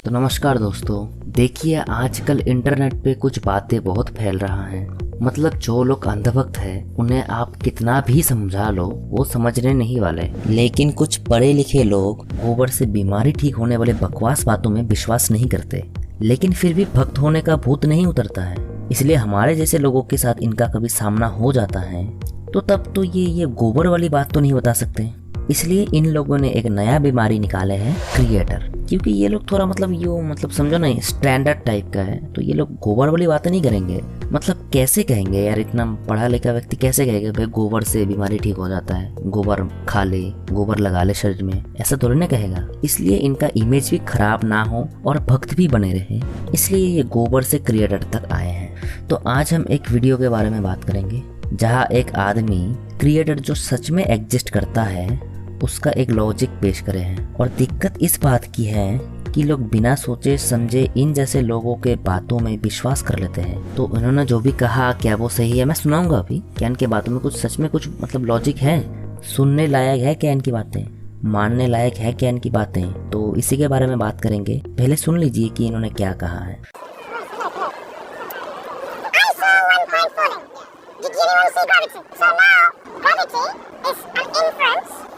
तो नमस्कार दोस्तों, देखिए आजकल इंटरनेट पे कुछ बातें बहुत फैल रहा हैं। मतलब जो लोग अंधभक्त हैं उन्हें आप कितना भी समझा लो वो समझने नहीं वाले। लेकिन कुछ पढ़े लिखे लोग गोबर से बीमारी ठीक होने वाले बकवास बातों में विश्वास नहीं करते, लेकिन फिर भी भक्त होने का भूत नहीं उतरता है। इसलिए हमारे जैसे लोगों के साथ इनका कभी सामना हो जाता है तो तब तो ये गोबर वाली बात तो नहीं बता सकते। इसलिए इन लोगों ने एक नया बीमारी निकाले है, क्रिएटर। क्योंकि ये लोग थोड़ा मतलब समझो ना, स्टैंडर्ड टाइप का है, तो ये लोग गोबर वाली बातें नहीं करेंगे। मतलब कैसे कहेंगे यार, इतना पढ़ा लिखा व्यक्ति कैसे कहेगा भाई गोबर से बीमारी ठीक हो जाता है, गोबर खा ले, गोबर लगा ले शरीर में, ऐसा थोड़ी ना कहेगा। इसलिए इनका इमेज भी खराब ना हो और भक्त भी बने रहे, इसलिए ये गोबर से क्रिएटर तक आए हैं। तो आज हम एक वीडियो के बारे में बात करेंगे जहाँ एक आदमी क्रिएटर जो सच में एग्जिस्ट करता है उसका एक लॉजिक पेश करे हैं। और दिक्कत इस बात की है कि लोग बिना सोचे समझे इन जैसे लोगों के बातों में विश्वास कर लेते हैं। तो उन्होंने जो भी कहा क्या वो सही है, मैं सुनाऊंगा अभी। क्या इनके बातों में कुछ सच में कुछ मतलब लॉजिक है, सुनने लायक है क्या इनकी बातें, मानने लायक है क्या इनकी बातें, तो इसी के बारे में बात करेंगे। पहले सुन लीजिए कि इन्होंने क्या कहा है।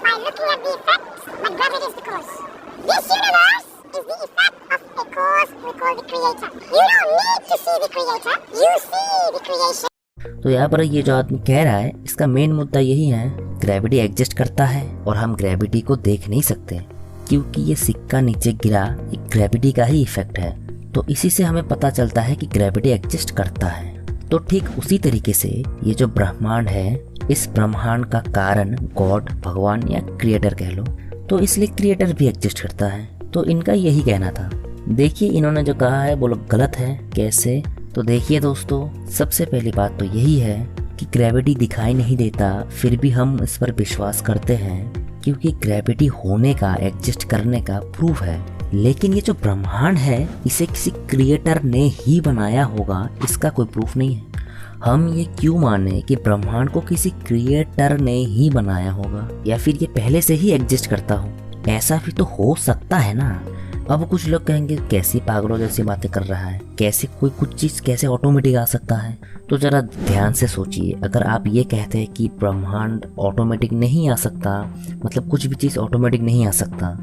By looking at the effects, but gravity is the cause. This universe is the effect of a cause we call the creator. You don't need to see the creator, you see the creation. तो यहाँ पर ये जो आदमी कह रहा है इसका मेन मुद्दा यही है, ग्रेविटी एग्जिस्ट करता है और हम ग्रेविटी को देख नहीं सकते क्योंकि ये सिक्का नीचे गिरा एक ग्रेविटी का ही इफेक्ट है। तो इसी से हमें पता चलता है कि ग्रेविटी एग्जिस्ट करता है। तो ठीक उसी तरीके से ये जो ब्रह्मांड है, इस ब्रह्मांड का कारण गॉड, भगवान या क्रिएटर कह लो, तो इसलिए क्रिएटर भी एग्जिस्ट करता है। तो इनका यही कहना था। देखिए इन्होंने जो कहा है वो लोग गलत है। कैसे? तो देखिए दोस्तों, सबसे पहली बात तो यही है कि ग्रेविटी दिखाई नहीं देता फिर भी हम इस पर विश्वास करते हैं क्योंकि ग्रेविटी होने का, एग्जिस्ट करने का प्रूफ है। लेकिन ये जो ब्रह्मांड है इसे किसी क्रिएटर ने ही बनाया होगा, इसका कोई प्रूफ नहीं है। हम ये क्यों माने कि ब्रह्मांड को किसी क्रिएटर ने ही बनाया होगा या फिर ये पहले से ही एग्जिस्ट करता हो? ऐसा भी तो हो सकता है ना। अब कुछ लोग कहेंगे कैसी पागलों जैसी बातें कर रहा है, कैसे कोई कुछ चीज़ कैसे ऑटोमेटिक आ सकता है। तो ज़रा ध्यान से सोचिए, अगर आप ये कहते हैं कि ब्रह्मांड ऑटोमेटिक नहीं आ सकता, मतलब कुछ भी चीज़ ऑटोमेटिक नहीं आ सकता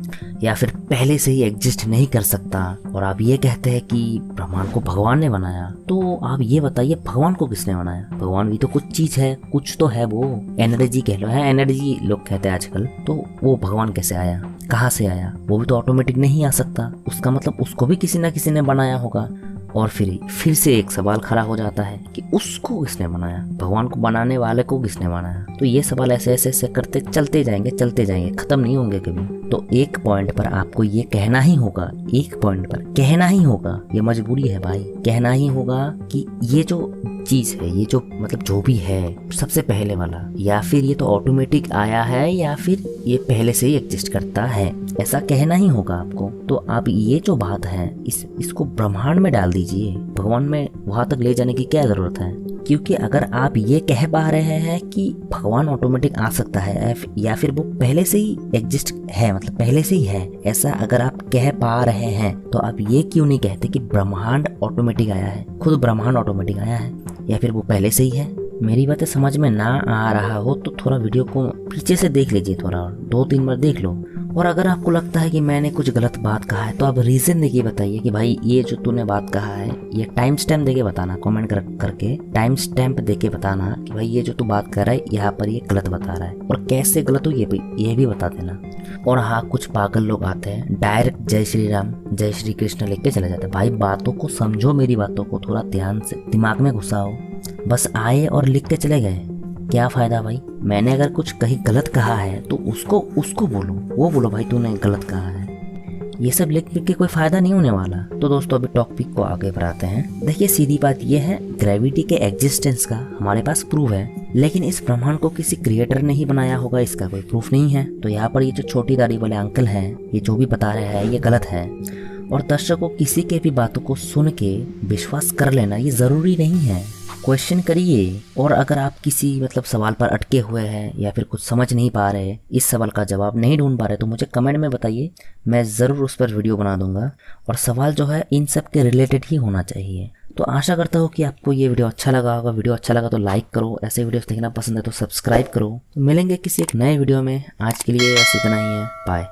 या फिर पहले से ही एग्जिस्ट नहीं कर सकता, और आप ये कहते हैं कि ब्रह्मांड को भगवान ने बनाया, तो आप ये बताइए भगवान को किसने बनाया? भगवान भी तो कुछ चीज़ है, कुछ तो है, वो एनर्जी कह लो, है एनर्जी लोग कहते हैं आजकल। तो वो भगवान कैसे आया, कहाँ से आया? वो भी तो ऑटोमेटिक नहीं आ सकता। उसका मतलब उसको भी किसी ना किसी ने बनाया होगा। और फिर से एक सवाल खड़ा हो जाता है कि उसको किसने बनाया, भगवान को बनाने वाले को किसने बनाया? तो ये सवाल ऐसे ऐसे करते चलते जाएंगे, खत्म नहीं होंगे कभी। तो एक पॉइंट पर आपको ये कहना ही होगा, एक पॉइंट पर कहना ही होगा, ये मजबूरी है भाई, कहना ही होगा कि ये जो चीज है, ये जो मतलब जो भी है सबसे पहले वाला, या फिर ये तो ऑटोमेटिक आया है या फिर ये पहले से ही एग्जिस्ट करता है, ऐसा कहना ही होगा आपको। तो आप ये जो बात है इसको ब्रह्मांड में डाल दीजिए, भगवान में वहां तक ले जाने की क्या जरूरत है? क्योंकि अगर आप ये कह पा रहे हैं कि भगवान ऑटोमेटिक आ सकता है या फिर वो पहले से ही एग्जिस्ट है, मतलब पहले से ही है, ऐसा अगर आप कह पा रहे हैं तो आप ये क्यों नहीं कहते कि ब्रह्मांड ऑटोमेटिक आया है, खुद ब्रह्मांड ऑटोमेटिक आया है या फिर वो पहले से ही है? मेरी बातें समझ में ना आ रहा हो तो थोड़ा वीडियो को पीछे से देख लीजिए, थोड़ा 2-3 बार देख लो। और अगर आपको लगता है कि मैंने कुछ गलत बात कहा है तो आप रीजन देके बताइए कि भाई ये जो तूने बात कहा है, ये टाइम स्टैम्प देके बताना, कमेंट करके टाइम स्टैम्प देके बताना कि भाई ये जो तू बात कर रहा है यहाँ पर ये गलत बता रहा है, और कैसे गलत हो ये भी बता देना। और हाँ, कुछ पागल लोग आते हैं डायरेक्ट जय श्री राम, जय श्री कृष्ण लिख के चले जाते हैं। भाई बातों को समझो, मेरी बातों को थोड़ा ध्यान से दिमाग में घुसाओ। बस आए और लिख के चले गए, क्या फायदा भाई? मैंने अगर कुछ कहीं गलत कहा है तो उसको बोलो, वो बोलो भाई तूने गलत कहा है। ये सब लिख के कोई फायदा नहीं होने वाला। तो दोस्तों अभी टॉपिक को आगे बढ़ाते हैं। देखिए सीधी बात ये है, ग्रेविटी के एग्जिस्टेंस का हमारे पास प्रूफ है, लेकिन इस ब्रह्मांड को किसी क्रिएटर ने ही बनाया होगा, इसका कोई प्रूफ नहीं है। तो यहाँ पर ये जो छोटी दाढ़ी वाले अंकल हैं, ये जो भी बता रहे हैं ये गलत है। और दर्शकों, किसी के भी बातों को सुन के विश्वास कर लेना ये जरूरी नहीं है। क्वेश्चन करिए। और अगर आप किसी मतलब सवाल पर अटके हुए हैं या फिर कुछ समझ नहीं पा रहे, इस सवाल का जवाब नहीं ढूंढ पा रहे, तो मुझे कमेंट में बताइए, मैं ज़रूर उस पर वीडियो बना दूंगा। और सवाल जो है इन सब के रिलेटेड ही होना चाहिए। तो आशा करता हूँ कि आपको ये वीडियो अच्छा लगा होगा। वीडियो अच्छा लगा तो लाइक करो, ऐसे वीडियोस देखना पसंद है तो सब्सक्राइब करो। तो मिलेंगे किसी एक नए वीडियो में। आज के लिए बस इतना ही है। बाय।